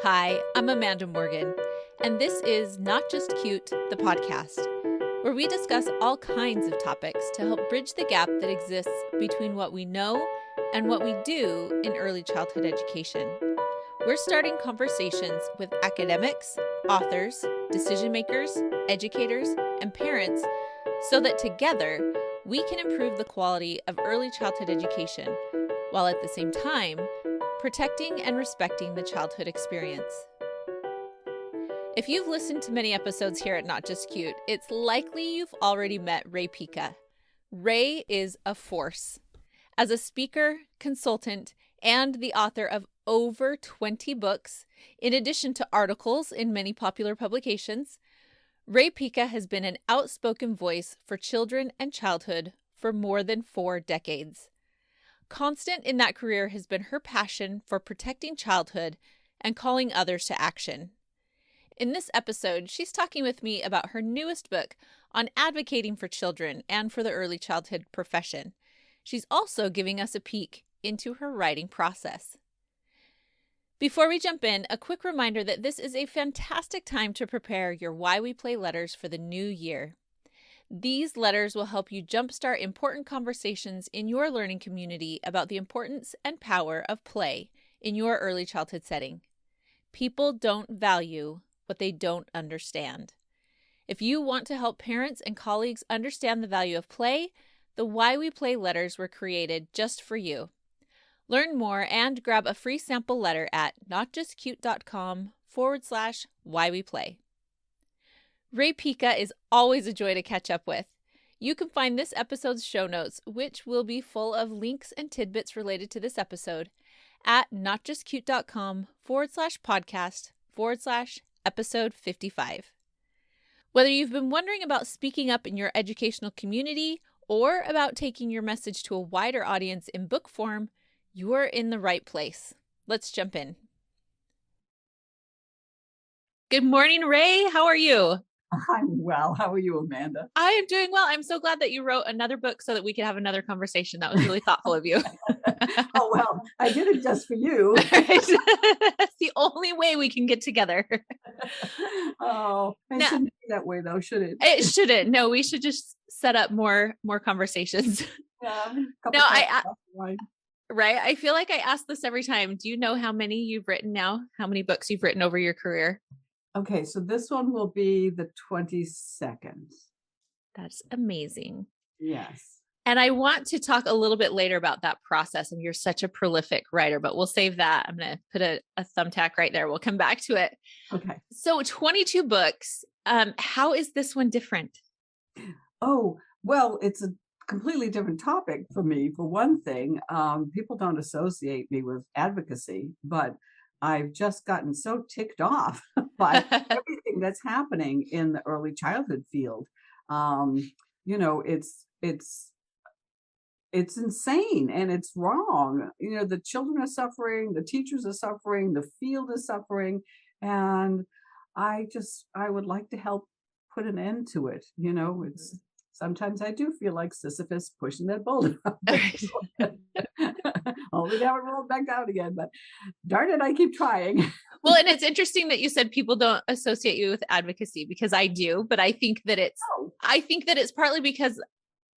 Hi, I'm Amanda Morgan, and this is Not Just Cute, the podcast, where we discuss all kinds of topics to help bridge the gap that exists between what we know and what we do in early childhood education. We're starting conversations with academics, authors, decision makers, educators, and parents so that together we can improve the quality of early childhood education while at the same time protecting and respecting the childhood experience. If you've listened to many episodes here at Not Just Cute, it's likely you've already met Ray Pica. Ray is a force. As a speaker, consultant, and the author of over 20 books, in addition to articles in many popular publications, Ray Pica has been an outspoken voice for children and childhood for more than 4 decades. Constant in that career has been her passion for protecting childhood and calling others to action. In this episode, she's talking with me about her newest book on advocating for children and for the early childhood profession. She's also giving us a peek into her writing process. Before we jump in, a quick reminder that this is a fantastic time to prepare your Why We Play letters for the new year. These letters will help you jumpstart important conversations in your learning community about the importance and power of play in your early childhood setting. People don't value what they don't understand. If you want to help parents and colleagues understand the value of play, the Why We Play letters were created just for you. Learn more and grab a free sample letter at notjustcute.com/whyweplay. Ray Pica is always a joy to catch up with. You can find this episode's show notes, which will be full of links and tidbits related to this episode, at notjustcute.com/podcast/episode 55. Whether you've been wondering about speaking up in your educational community or about taking your message to a wider audience in book form, you're in the right place. Let's jump in. Good morning, Ray. How are you? I'm well. How are you, Amanda? I am doing well. I'm so glad that you wrote another book so that we could have another conversation. That was really thoughtful of you. Oh, well, I did it just for you. That's the only way we can get together. Oh, it shouldn't be that way, though, should it? It shouldn't. No, we should just set up more conversations. Yeah. Right. I feel like I ask this every time. Do you know how many you've written now? How many books you've written over your career? Okay, so this one will be the 22nd. That's amazing. Yes. And I want to talk a little bit later about that process. And you're such a prolific writer, but we'll save that. I'm going to put a thumbtack right there. We'll come back to it. Okay. So 22 books. How is this one different? Oh, well, it's a completely different topic for me. For one thing, people don't associate me with advocacy, but I've just gotten so ticked off by everything that's happening in the early childhood field. It's insane and it's wrong. The children are suffering, the teachers are suffering, the field is suffering, and I would like to help put an end to it. It's sometimes I do feel like Sisyphus pushing that boulder up. Only to have it rolled back down again, but darn it, I keep trying. Well, and it's interesting that you said people don't associate you with advocacy, because I do, but I think that it's partly because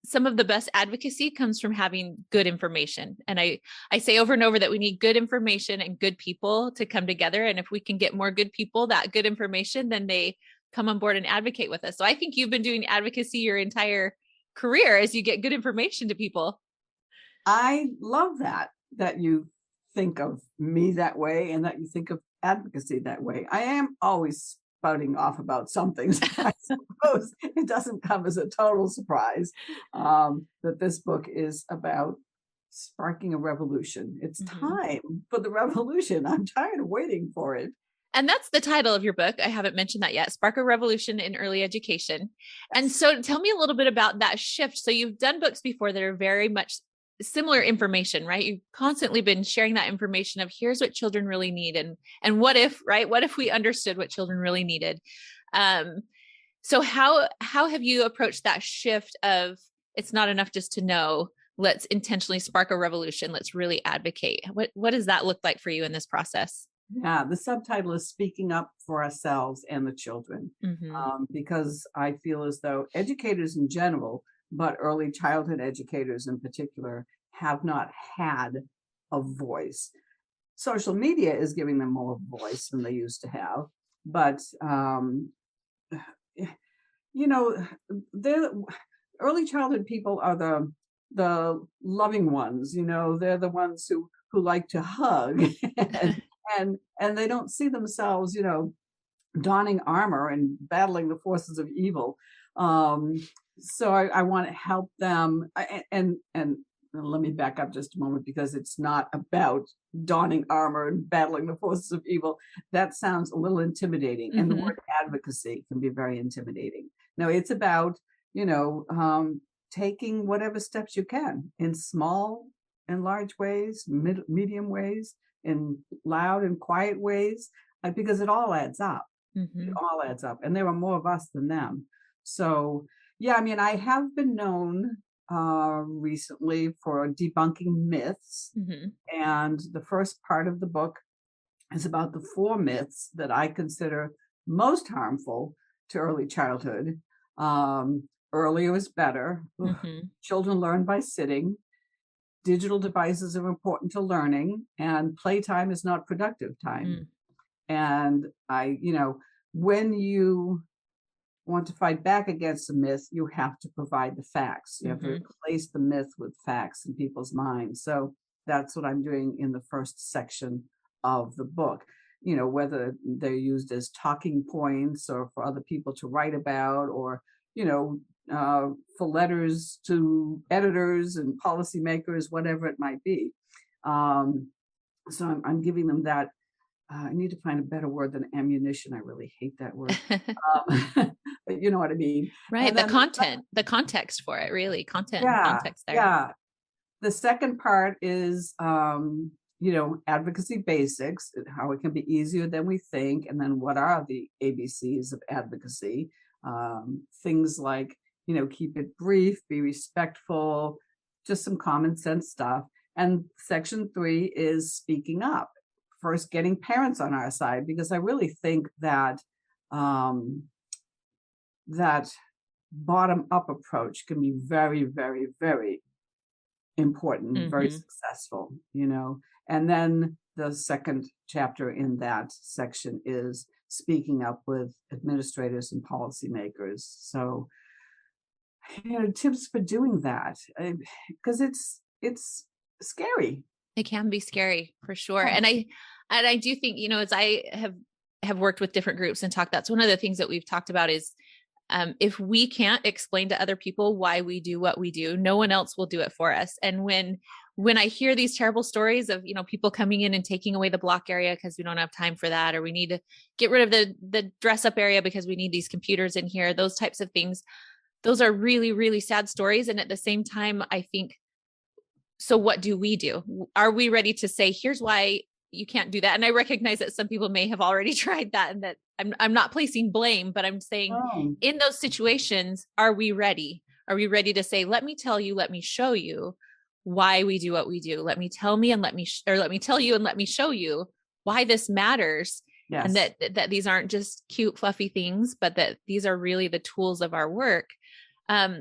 some of the best advocacy comes from having good information. And I say over and over that we need good information and good people to come together. And if we can get more good people, that good information, then they come on board and advocate with us. So I think you've been doing advocacy your entire career as you get good information to people. I love that you think of me that way and that you think of advocacy that way. I am always spouting off about some things. I suppose it doesn't come as a total surprise that this book is about sparking a revolution. It's time for the revolution. I'm tired of waiting for it. And that's the title of your book. I haven't mentioned that yet. Spark a Revolution in Early Education. And so tell me a little bit about that shift. So you've done books before that are very much similar information, right? You've constantly been sharing that information of here's what children really need. And what if, right? What if we understood what children really needed? So how have you approached that shift of it's not enough just to know, let's intentionally spark a revolution. Let's really advocate. What does that look like for you in this process? Yeah, the subtitle is Speaking Up for Ourselves and the Children, Hmm. because I feel as though educators in general, but early childhood educators in particular, have not had a voice. Social media is giving them more voice than they used to have, but you know, they're early childhood people are the loving ones. They're the ones who like to hug, and and they don't see themselves, donning armor and battling the forces of evil. Um, so I want to help them, and let me back up just a moment, because it's not about donning armor and battling the forces of evil. That sounds a little intimidating, and the Hmm. word advocacy can be very intimidating. No, it's about, taking whatever steps you can in small and large ways, medium ways, in loud and quiet ways, because it all adds up. It Hmm. all adds up, and there are more of us than them. So, yeah, I mean, I have been known recently for debunking myths, Hmm. and the first part of the book is about the 4 myths that I consider most harmful to early childhood. Earlier is better. Ugh. Hmm. Children learn by sitting. Digital devices are important to learning, and playtime is not productive time. Mm. And when you want to fight back against a myth, you have to provide the facts. You have to Hmm. replace the myth with facts in people's minds. So that's what I'm doing in the first section of the book. Whether they're used as talking points or for other people to write about, or, you know, for letters to editors and policymakers, whatever it might be. Um, so I'm giving them that. I need to find a better word than ammunition. I really hate that word. But you know what I mean. Right. And The then content, the context for it, really, content and yeah, context there. yeah. The second part is, advocacy basics, how it can be easier than we think, and then what are the ABCs of advocacy. Things like, keep it brief, be respectful, just some common sense stuff. And section 3 is speaking up. First, getting parents on our side, because I really think that um, that bottom up approach can be very, very, very important, very Hmm. successful. And then the second chapter in that section is speaking up with administrators and policymakers. So, tips for doing that, because it's scary. It can be scary for sure. Yeah. And I do think, as I have worked with different groups and talked, that's one of the things that we've talked about is if we can't explain to other people why we do what we do, no one else will do it for us. And when I hear these terrible stories of, people coming in and taking away the block area because we don't have time for that, or we need to get rid of the dress up area because we need these computers in here, those types of things, those are really, really sad stories. And at the same time, I think, so what do we do? Are we ready to say, here's why you can't do that? And I recognize that some people may have already tried that, and that I'm not placing blame, but I'm saying Oh, in those situations, are we ready? Are we ready to say, let me tell you, let me show you why we do what we do? Let me tell me and let me tell you and let me show you why this matters. And yes. that these aren't just cute, fluffy things, but that these are really the tools of our work.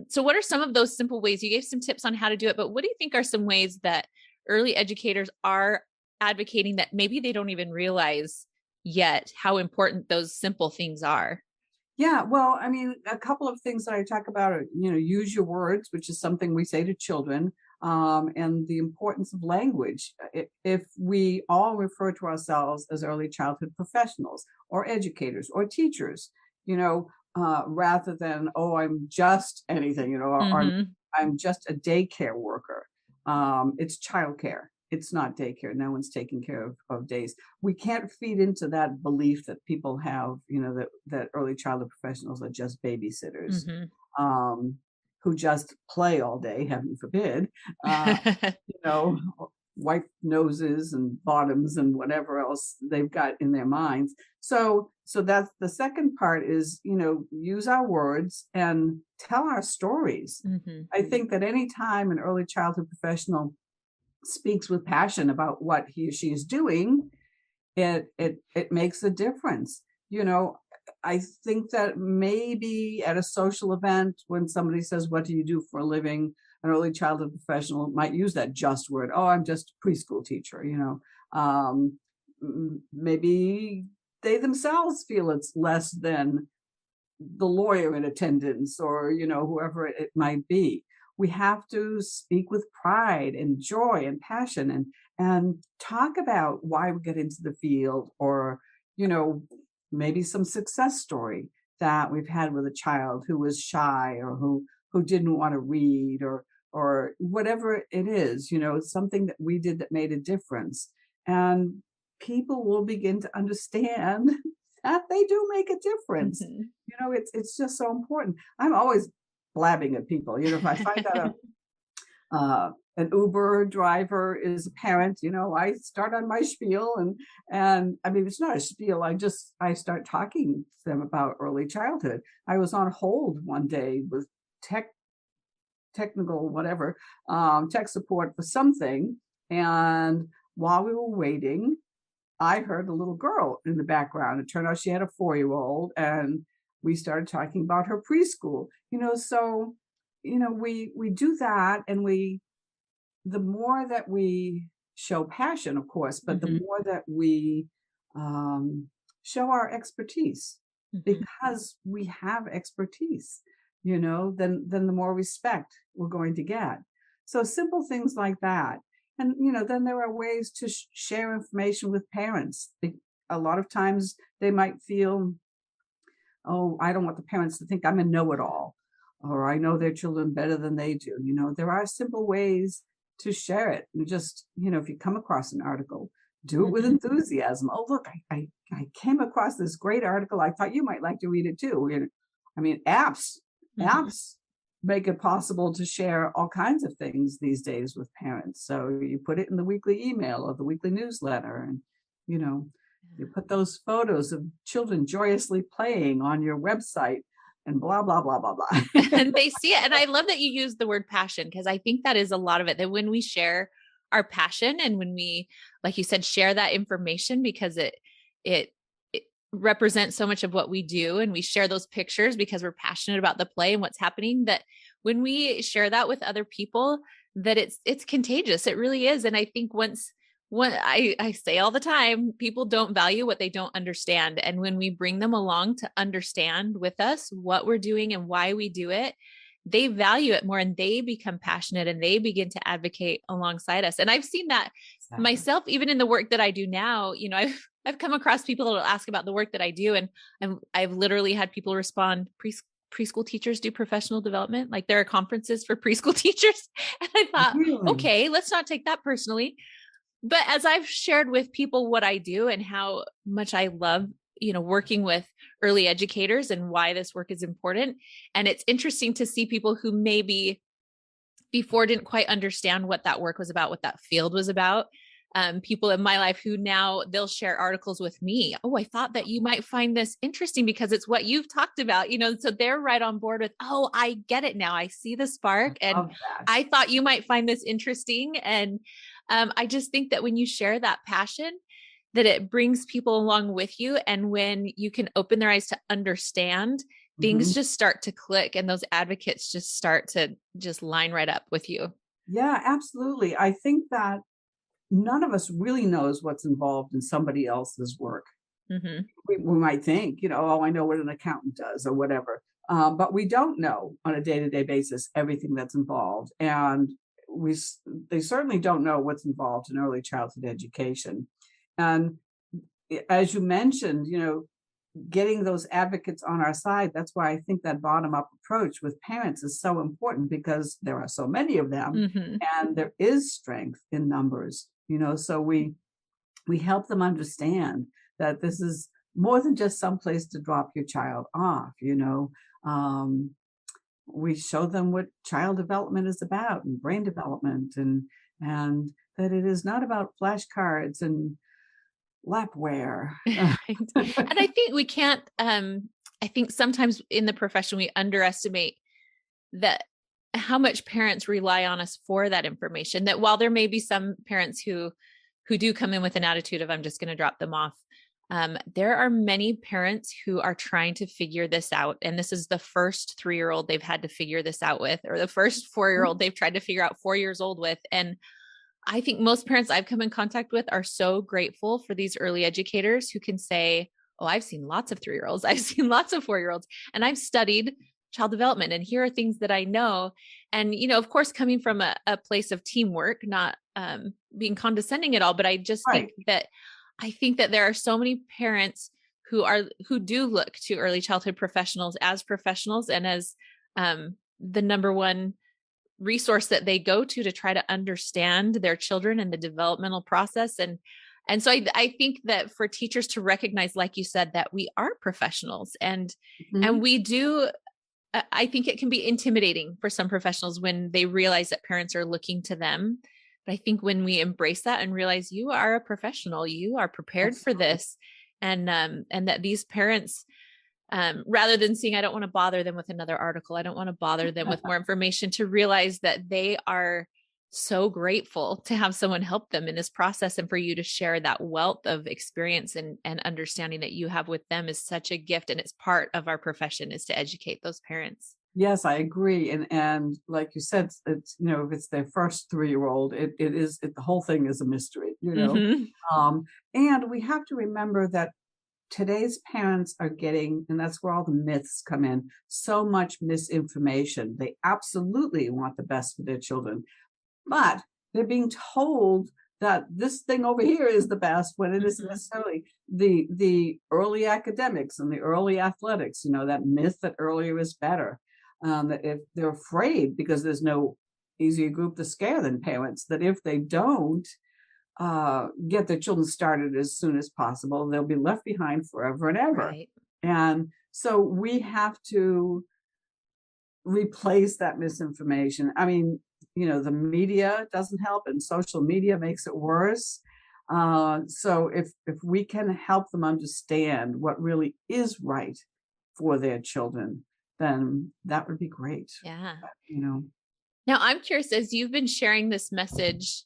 So what are some of those simple ways? You gave some tips on how to do it, but what do you think are some ways that early educators are advocating that maybe they don't even realize yet how important those simple things are? Yeah, well, I mean, a couple of things that I talk about are, use your words, which is something we say to children, and the importance of language. If we all refer to ourselves as early childhood professionals or educators or teachers, rather than, oh, I'm just anything, or Mm-hmm. I'm just a daycare worker. It's childcare. It's not daycare. No one's taking care of days. We can't feed into that belief that people have, that early childhood professionals are just babysitters, Mm-hmm. um, who just play all day, heaven forbid, uh, you know, wipe noses and bottoms and whatever else they've got in their minds. So that's the second part is, use our words and tell our stories. Mm-hmm. I think that any time an early childhood professional speaks with passion about what he or she is doing, it makes a difference. You know, I think that maybe at a social event, when somebody says, "What do you do for a living?" an early childhood professional might use that just word. "Oh, I'm just a preschool teacher," maybe they themselves feel it's less than the lawyer in attendance, or whoever it might be. We have to speak with pride and joy and passion, and talk about why we get into the field, or you know maybe some success story that we've had with a child who was shy, or who didn't want to read, or whatever it is. It's something that we did that made a difference, and people will begin to understand that they do make a difference. Mhm. It's just so important. I'm always blabbing at people. If I find out an Uber driver is a parent, I start on my spiel, and I mean, it's not a spiel. I start talking to them about early childhood. I was on hold one day with technical whatever, tech support for something, and while we were waiting, I heard a little girl in the background. It turned out she had a 4-year-old, and we started talking about her preschool. So we do that, and the more that we show passion, of course, but the Mhm. more that we um, show our expertise, Mhm. because we have expertise, then the more respect we're going to get. So simple things like that. And then there are ways to share information with parents. A lot of times they might feel, "Oh, I don't want the parents to think I'm a know-it-all, or I know their children better than they do." There are simple ways to share it. And just, if you come across an article, do it with Mhm. enthusiasm. "Oh, look, I came across this great article. I thought you might like to read it too." I mean, Mhm. apps make it possible to share all kinds of things these days with parents. So you put it in the weekly email or the weekly newsletter, and you know, you put those photos of children joyously playing on your website, and blah, blah, blah, blah, blah. And they see it. And I love that you use the word passion, because I think that is a lot of it, that when we share our passion, and when we, like you said, share that information, because it it represents so much of what we do, and we share those pictures because we're passionate about the play and what's happening, that when we share that with other people, that it's contagious. It really is. And I think once what I say all the time, people don't value what they don't understand. And when we bring them along to understand with us what we're doing and why we do it, they value it more, and they become passionate, and they begin to advocate alongside us. And I've seen that Exactly. myself, even in the work that I do now. I've come across people that will ask about the work that I do. And I've literally had people respond, preschool teachers do professional development. Like, there are conferences for preschool teachers. And I thought, Really? okay, let's not take that personally. But as I've shared with people what I do and how much I love, working with early educators, and why this work is important. And it's interesting to see people who maybe before didn't quite understand what that work was about, what that field was about. People in my life who now they'll share articles with me. "Oh, I thought that you might find this interesting because it's what you've talked about." So they're right on board with, "Oh, I get it now. I see the I spark. And love that. I thought you might find this interesting." And I just think that when you share that passion, that it brings people along with you. And when you can open their eyes to understand, things Mhm. just start to click, and those advocates just start to just line right up with you. Yeah, absolutely. I think that none of us really knows what's involved in somebody else's work. Hmm. We might think, "Oh, I know what an accountant does," or whatever. But we don't know on a day-to-day basis everything that's involved. And they certainly don't know what's involved in early childhood education. And as you mentioned, getting those advocates on our side. That's why I think that bottom up approach with parents is so important, because there are so many of them, Hmm. and there is strength in numbers. So we help them understand that this is more than just some place to drop your child off. Um, we show them what child development is about, and brain development, and that it is not about flashcards and lapware. Right. And I think we can't, I think sometimes in the profession, we underestimate that how much parents rely on us for that information. That while there may be some parents who who do come in with an attitude of, I'm just going to drop them off. There are many parents who are trying to figure this out. And this is the first 3-year-old they've had to figure this out with, or the first 4-year-old they've tried to figure out 4 years old with. And I think most parents I've come in contact with are so grateful for these early educators who can say, oh, I've seen lots of 3-year-olds. I've seen lots of 4-year-olds, and I've studied child development. And here are things that I know. And, of course, coming from a place of teamwork, not being condescending at all, but I just Right. think that there are so many parents who do look to early childhood professionals as professionals and as the number one resource that they go to try to understand their children and the developmental process. And so I think that for teachers to recognize, like you said, that we are professionals and we do, I think it can be intimidating for some professionals when they realize that parents are looking to them. But I think when we embrace that and realize you are a professional, you are prepared for this, and that these parents, rather than saying, I don't want to bother them with another article, I don't want to bother them with more information, to realize that they are so grateful to have someone help them in this process. And for you to share that wealth of experience and understanding that you have with them is such a gift. And it's part of our profession, is to educate those parents. Yes, I agree. And like you said, it's, if it's their first 3-year-old, the whole thing is a mystery, and we have to remember that today's parents are getting, and that's where all the myths come in, so much misinformation. They absolutely want the best for their children, but they're being told that this thing over here is the best, when it isn't necessarily. The early academics and the early athletics, that myth that earlier is better. That if they're afraid, because there's no easier group to scare than parents, that if they don't get their children started as soon as possible, they'll be left behind forever and ever. Right. And so we have to replace that misinformation. I mean, the media doesn't help, and social media makes it worse. So if we can help them understand what really is right for their children, then that would be great. Yeah. Now I'm curious, as you've been sharing this message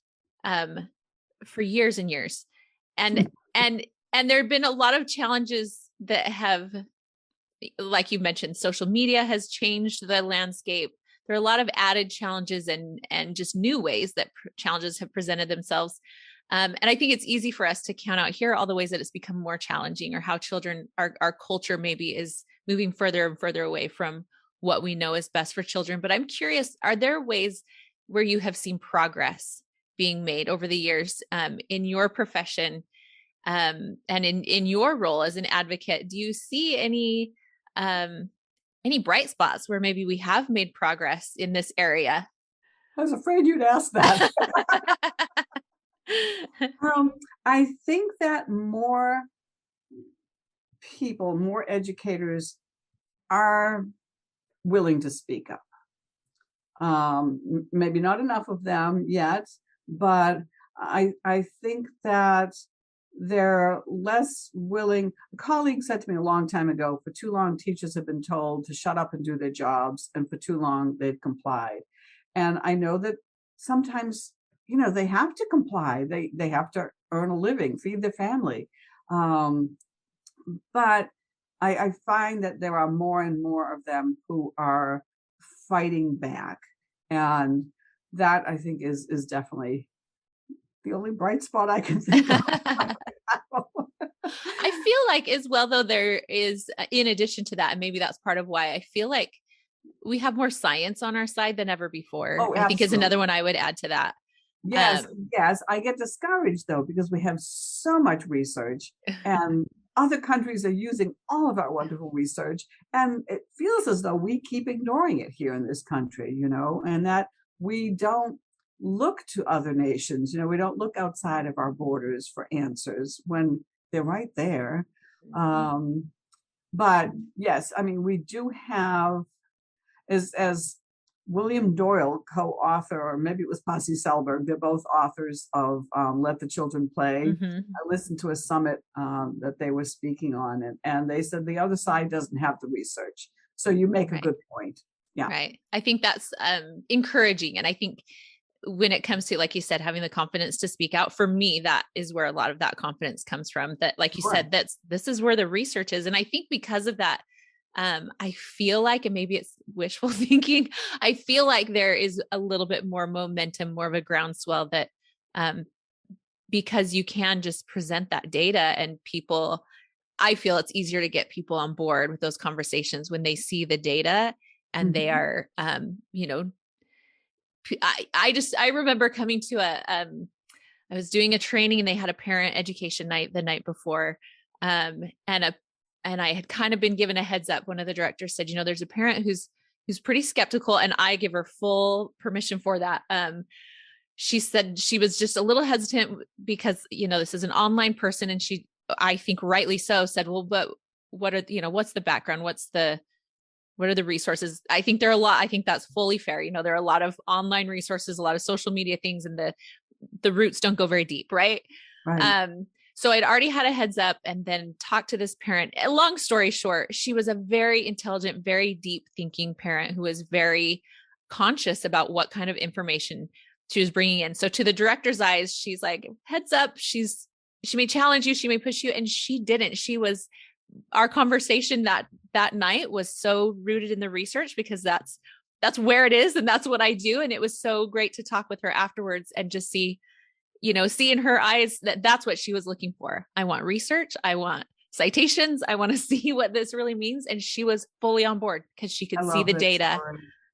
for years and years, and there have been a lot of challenges that have, like you mentioned, social media has changed the landscape. There are a lot of added challenges and just new ways that challenges have presented themselves. And I think it's easy for us to count out here all the ways that it's become more challenging, or how our culture maybe is moving further and further away from what we know is best for children. But I'm curious, are there ways where you have seen progress being made over the years in your profession and in your role as an advocate? Do you see any bright spots where maybe we have made progress in this area? I was afraid you'd ask that. I think that more people, more educators are willing to speak up. Maybe not enough of them yet, but I think that they're less willing. A colleague said to me a long time ago, for too long, teachers have been told to shut up and do their jobs, and for too long, they've complied. And I know that sometimes, they have to comply. They have to earn a living, feed their family. But I find that there are more and more of them who are fighting back. And that, I think, is definitely the only bright spot I can think of. I feel like as well, though, there is, in addition to that, and maybe that's part of why I feel like we have more science on our side than ever before. Oh, I think is another one I would add to that. Yes. I get discouraged, though, because we have so much research, and other countries are using all of our wonderful research, and it feels as though we keep ignoring it here in this country, and that we don't look to other nations. We don't look outside of our borders for answers when they're right there. But yes, I mean, we do have, as William Doyle, co-author, or maybe it was Posse Selberg, they're both authors of Let the Children Play. I listened to a summit that they were speaking on, and they said the other side doesn't have the research. So you make a good point. Yeah. Right. I think that's encouraging. And I think when it comes to, like you said, having the confidence to speak out, for me, that is where a lot of that confidence comes from. That, like you said, this is where the research is. And I think because of that, I feel like, and maybe it's wishful thinking, I feel like there is a little bit more momentum, more of a groundswell that, because you can just present that data and people, I feel it's easier to get people on board with those conversations when they see the data and they are, I remember coming to I was doing a training and they had a parent education night the night before. And I had kind of been given a heads up. One of the directors said, there's a parent who's pretty skeptical, and I give her full permission for that. She said she was just a little hesitant because, this is an online person, and she, I think rightly so, said, well, but what are, what's the background? What are the resources? I think there are a lot. I think that's fully fair. There are a lot of online resources, a lot of social media things, and the roots don't go very deep. Right. Right. So I'd already had a heads up and then talked to this parent. A long story short, she was a very intelligent, very deep thinking parent who was very conscious about what kind of information she was bringing in. So to the director's eyes, she's like, heads up. She may challenge you. She may push you. And she didn't. Our conversation that night was so rooted in the research, because that's where it is. And that's what I do. And it was so great to talk with her afterwards and just see in her eyes that that's what she was looking for. I want research. I want citations. I want to see what this really means. And she was fully on board because she could see the data.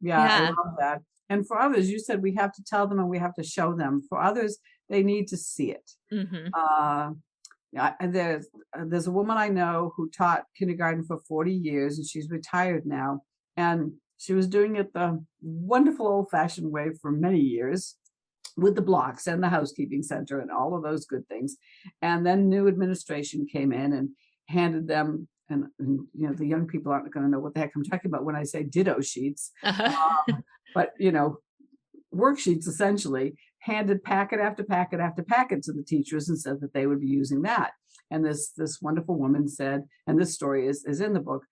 Yeah, I love that. And for others, you said we have to tell them and we have to show them. For others, they need to see it. Mm-hmm. And there's a woman I know who taught kindergarten for 40 years, and she's retired now. And she was doing it the wonderful old-fashioned way for many years, with the blocks and the housekeeping center and all of those good things. And then new administration came in and handed them, and the young people aren't going to know what the heck I'm talking about when I say ditto sheets, but worksheets, essentially, handed packet after packet after packet to the teachers and said that they would be using that. And this wonderful woman said, and this story is in the book,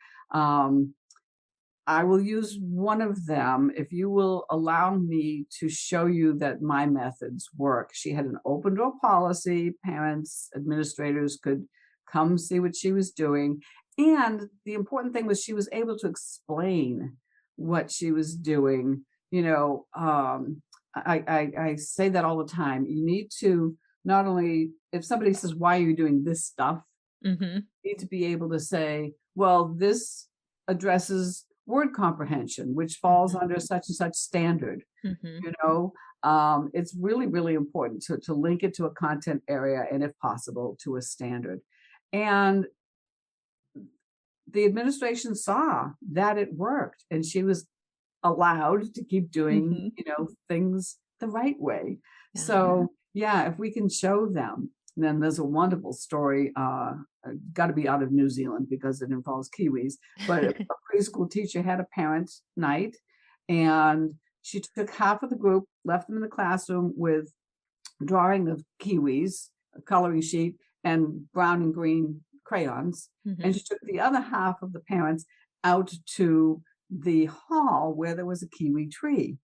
I will use one of them if you will allow me to show you that my methods work. She had an open door policy. Parents, administrators could come see what she was doing. And the important thing was she was able to explain what she was doing. I say that all the time. You need to, not only if somebody says, why are you doing this stuff? Mm-hmm. You need to be able to say, well, this addresses word comprehension, which falls under such and such standard. Mm-hmm. It's really, really important to link it to a content area, and if possible, to a standard. And the administration saw that it worked, and she was allowed to keep doing, mm-hmm. Things the right way. Yeah. So if we can show them, then there's a wonderful story, got to be out of New Zealand because it involves Kiwis, but a preschool teacher had a parent night, and she took half of the group, left them in the classroom with drawing of Kiwis, a coloring sheet, and brown and green crayons. Mm-hmm. And she took the other half of the parents out to the hall where there was a kiwi tree,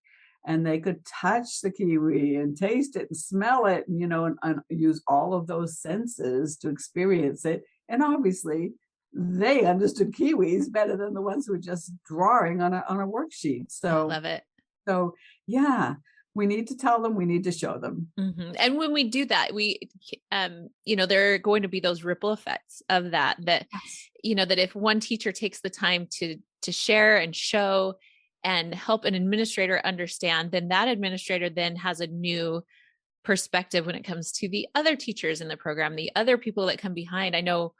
and they could touch the kiwi and taste it and smell it, and use all of those senses to experience it. And obviously they understood kiwis better than the ones who were just drawing on a worksheet. So I love it. So we need to tell them, we need to show them. Mm-hmm. And when we do that, there are going to be those ripple effects of that, yes. That if one teacher takes the time to share and show and help an administrator understand, then that administrator then has a new perspective when it comes to the other teachers in the program, the other people that come behind. I know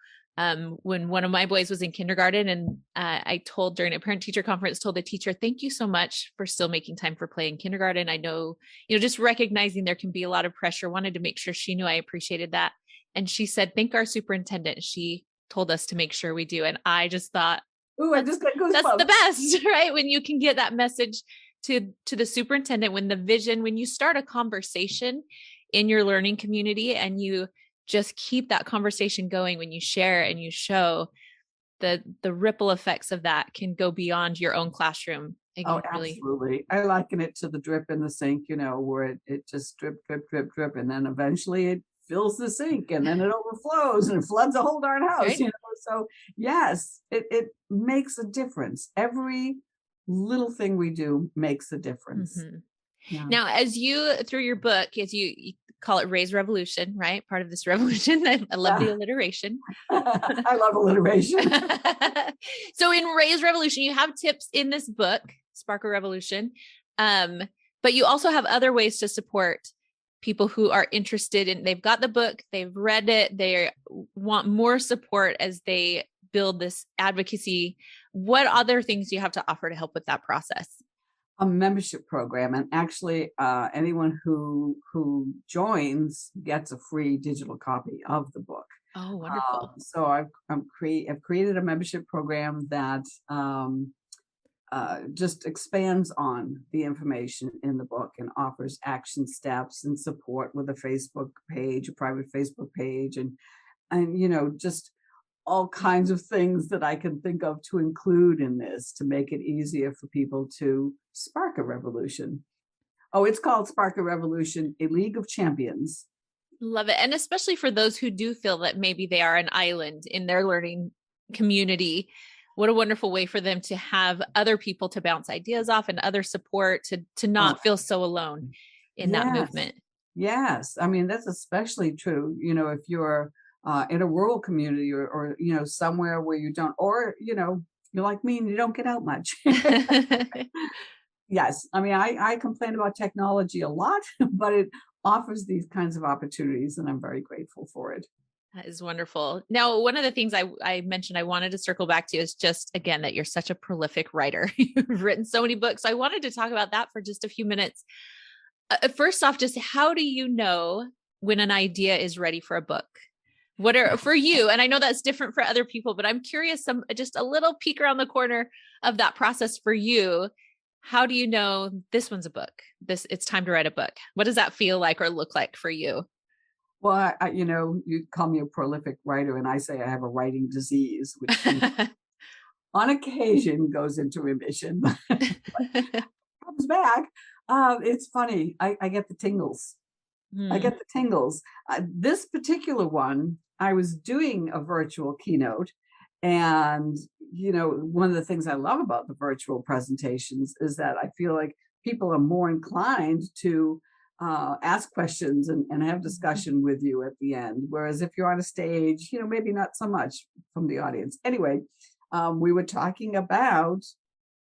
when one of my boys was in kindergarten, and I told during a parent teacher conference, told the teacher, thank you so much for still making time for play in kindergarten. I know, just recognizing there can be a lot of pressure, wanted to make sure she knew I appreciated that. And she said, thank our superintendent. She told us to make sure we do. And I just thought, ooh, I just got goosebumps. That's the best, right? When you can get that message to the superintendent, when you start a conversation in your learning community and you just keep that conversation going, when you share and you show, the ripple effects of that can go beyond your own classroom. It Oh, can really, absolutely. I liken it to the drip in the sink, where it just drip, drip, drip, drip, and then eventually it fills the sink and then it overflows and it floods the whole darn house, right? So yes, it makes a difference. Every little thing we do makes a difference. Mhm. Yeah. Now, as you, through your book, as you call it Raise Revolution, right? Part of this revolution. I love the Yeah. alliteration. I love alliteration. So in Raise Revolution, you have tips in this book, Spark a Revolution. Um, but you also have other ways to support people who are interested in, they've got the book, they've read it, they want more support as they build this advocacy. What other things do you have to offer to help with that process? A membership program, and actually anyone who joins gets a free digital copy of the book. Oh, wonderful. So I've created a membership program that just expands on the information in the book and offers action steps and support with a Facebook page, a private Facebook page, and just all kinds of things that I can think of to include in this to make it easier for people to spark a revolution. Oh, it's called Spark a Revolution, a League of Champions. Love it. And especially for those who do feel that maybe they are an island in their learning community, what a wonderful way for them to have other people to bounce ideas off and other support to Oh, not feel so alone in that yes. movement. Yes. I mean, that's especially true, if you're in a rural community or somewhere where you don't, or, you're like me and you don't get out much. Yes. I mean, I complain about technology a lot, but it offers these kinds of opportunities, and I'm very grateful for it. That is wonderful. Now, one of the things I mentioned I wanted to circle back to is just, again, that you're such a prolific writer. You've written so many books. I wanted to talk about that for just a few minutes. First off, just how do you know when an idea is ready for a book? What are for you? And I know that's different for other people, but I'm curious, just a little peek around the corner of that process for you. How do you know this one's a book? It's time to write a book. What does that feel like or look like for you? Well, you call me a prolific writer, and I say I have a writing disease, which on occasion goes into remission, but comes back. It's funny. I get the tingles. I get the tingles. This particular one, I was doing a virtual keynote. And, one of the things I love about the virtual presentations is that I feel like people are more inclined to ask questions and have discussion with you at the end. Whereas if you're on a stage, maybe not so much from the audience. Anyway, we were talking about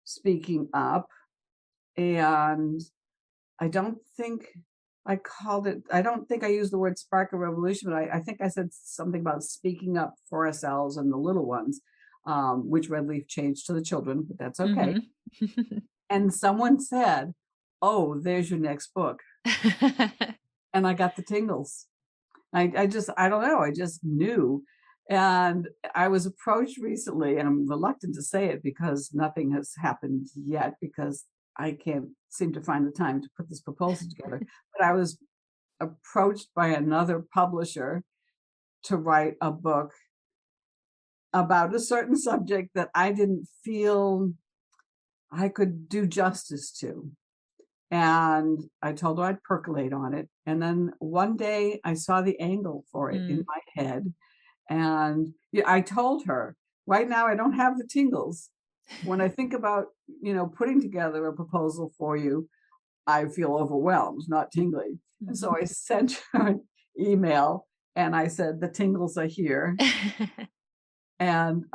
speaking up, and I don't think I don't think I used the word spark a revolution, but I think I said something about speaking up for ourselves and the little ones, which Red Leaf changed to the children, but that's okay. Mm-hmm. And someone said, "Oh, there's your next book." And I got the tingles. I don't know. I just knew. And I was approached recently, and I'm reluctant to say it because nothing has happened yet because I can't seem to find the time to put this proposal together. But I was approached by another publisher to write a book about a certain subject that I didn't feel I could do justice to. And I told her I'd percolate on it. And then one day I saw the angle for it in my head. And I told her, right now I don't have the tingles. When I think about, putting together a proposal for you, I feel overwhelmed, not tingly. And so I sent her an email and I said, the tingles are here. And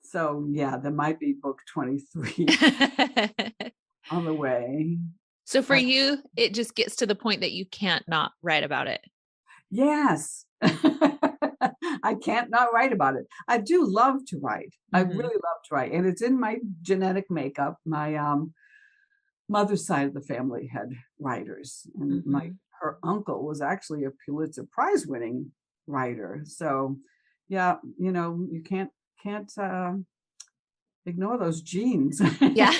so, yeah, there might be book 23 on the way. So for you, it just gets to the point that you can't not write about it. Yes. I can't not write about it. I do love to write. I really love to write. And it's in my genetic makeup. My mother's side of the family had writers. And her uncle was actually a Pulitzer Prize winning writer. So yeah, you can't ignore those genes. Yeah.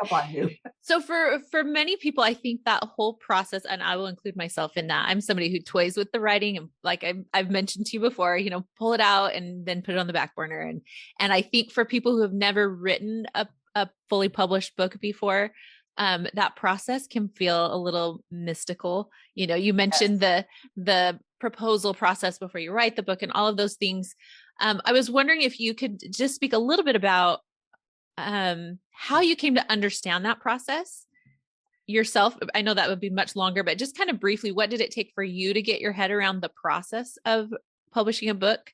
Up on you. So for many people, I think that whole process, and I will include myself in that. I'm somebody who toys with the writing, and like I've mentioned to you before, pull it out and then put it on the back burner. And I think for people who have never written a fully published book before, that process can feel a little mystical. You mentioned the proposal process before you write the book and all of those things. I was wondering if you could just speak a little bit about how you came to understand that process yourself. I know that would be much longer, but just kind of briefly, what did it take for you to get your head around the process of publishing a book?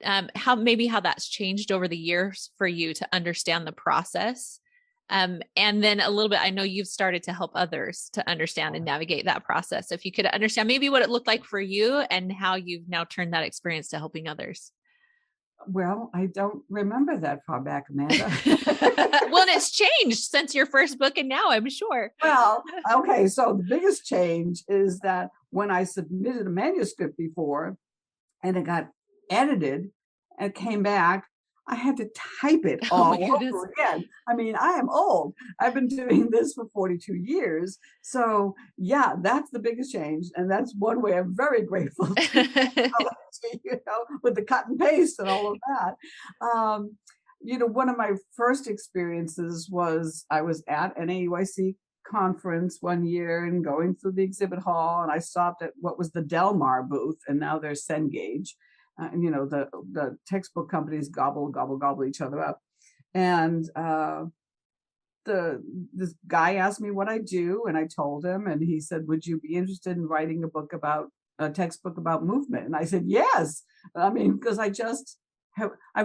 How that's changed over the years for you to understand the process. And then a little bit, I know you've started to help others to understand and navigate that process. So if you could understand maybe what it looked like for you and how you've now turned that experience to helping others. Well, I don't remember that far back, Amanda. Well, and it's changed since your first book and now, I'm sure. Well, okay. So the biggest change is that when I submitted a manuscript before and it got edited and came back, I had to type it all over again. I mean, I am old. I've been doing this for 42 years. So yeah, that's the biggest change. And that's one way I'm very grateful to technology, with the cut and paste and all of that. One of my first experiences was I was at an AUIC conference one year and going through the exhibit hall, and I stopped at what was the Delmar booth, and now there's Cengage. The textbook companies gobble each other up. And this guy asked me what I do, and I told him, and he said, "Would you be interested in writing a textbook about movement?" And I said, "Yes." I mean, because I've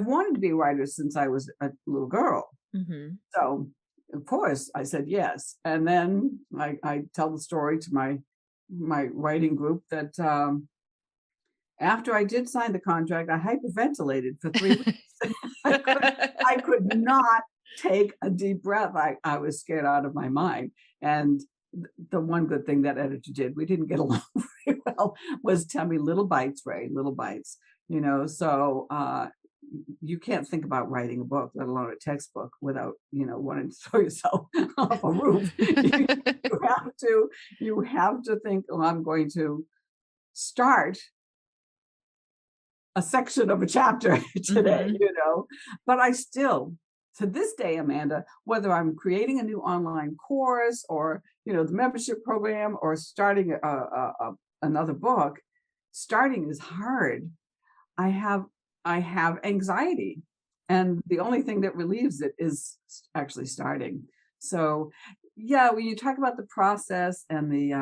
wanted to be a writer since I was a little girl. Mm-hmm. So of course I said yes. And then I tell the story to my writing group that after I did sign the contract, I hyperventilated for 3 weeks. I could not take a deep breath. I was scared out of my mind. And the one good thing that editor did, we didn't get along very well, was tell me little bites, Ray, little bites. So you can't think about writing a book, let alone a textbook, without, wanting to throw yourself off a roof. You have to think, oh, I'm going to start a section of a chapter today, mm-hmm. But I still, to this day, Amanda, whether I'm creating a new online course or, the membership program or starting another book, starting is hard. I have anxiety, and the only thing that relieves it is actually starting. So yeah, when you talk about the process and the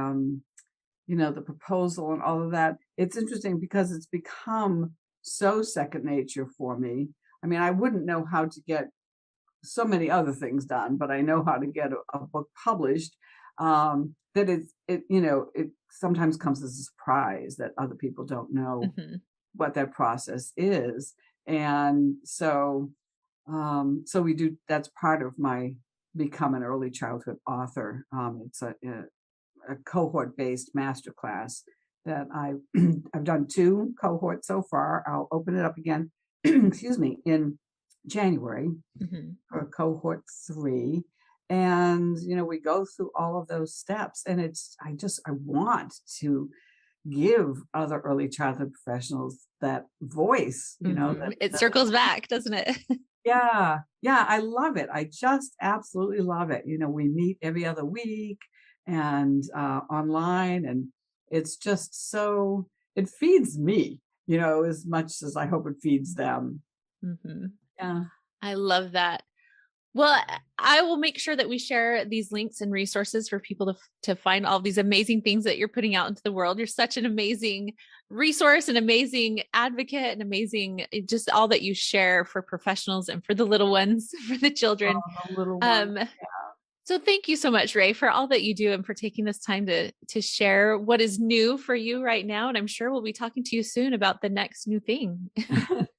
proposal and all of that, it's interesting because it's become so second nature for me. I mean, I wouldn't know how to get so many other things done, but I know how to get a book published. That it sometimes comes as a surprise that other people don't know mm-hmm. what that process is. And so we do, that's part of my become an early childhood author. It's a cohort-based masterclass that I've done 2 cohorts so far. I'll open it up again, excuse me, in January mm-hmm. for cohort 3. And, we go through all of those steps, and I want to give other early childhood professionals that voice, mm-hmm. It circles back, doesn't it? Yeah. I love it. I just absolutely love it. We meet every other week and online, and it's just so, it feeds me, as much as I hope it feeds them. Mm-hmm. Yeah. I love that. Well, I will make sure that we share these links and resources for people to find all these amazing things that you're putting out into the world. You're such an amazing resource, an amazing advocate, an amazing, just all that you share for professionals and for the little ones, for the children. The little ones. Yeah. So thank you so much, Ray, for all that you do and for taking this time to share what is new for you right now. And I'm sure we'll be talking to you soon about the next new thing.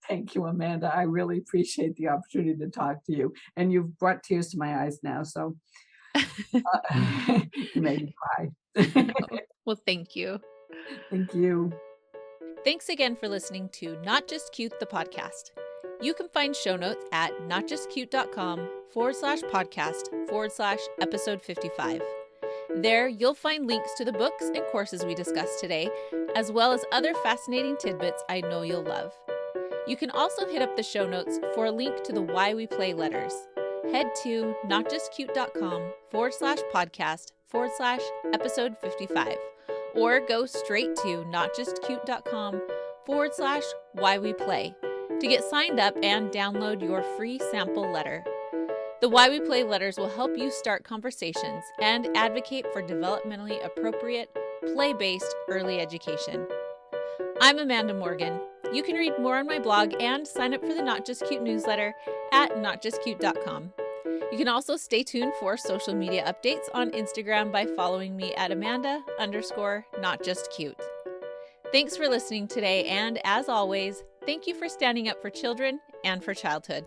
Thank you, Amanda. I really appreciate the opportunity to talk to you. And you've brought tears to my eyes now, so you made me cry. Well, thank you. Thank you. Thanks again for listening to Not Just Cute, the podcast. You can find show notes at notjustcute.com/podcast/episode 55. There, you'll find links to the books and courses we discussed today, as well as other fascinating tidbits I know you'll love. You can also hit up the show notes for a link to the Why We Play letters. head to notjustcute.com/podcast/episode 55, or go straight to notjustcute.com/whyweplay to get signed up and download your free sample letter. The Why We Play letters will help you start conversations and advocate for developmentally appropriate, play-based early education. I'm Amanda Morgan. You can read more on my blog and sign up for the Not Just Cute newsletter at notjustcute.com. You can also stay tuned for social media updates on Instagram by following me at Amanda_notjustcute. Thanks for listening today, and as always, thank you for standing up for children and for childhood.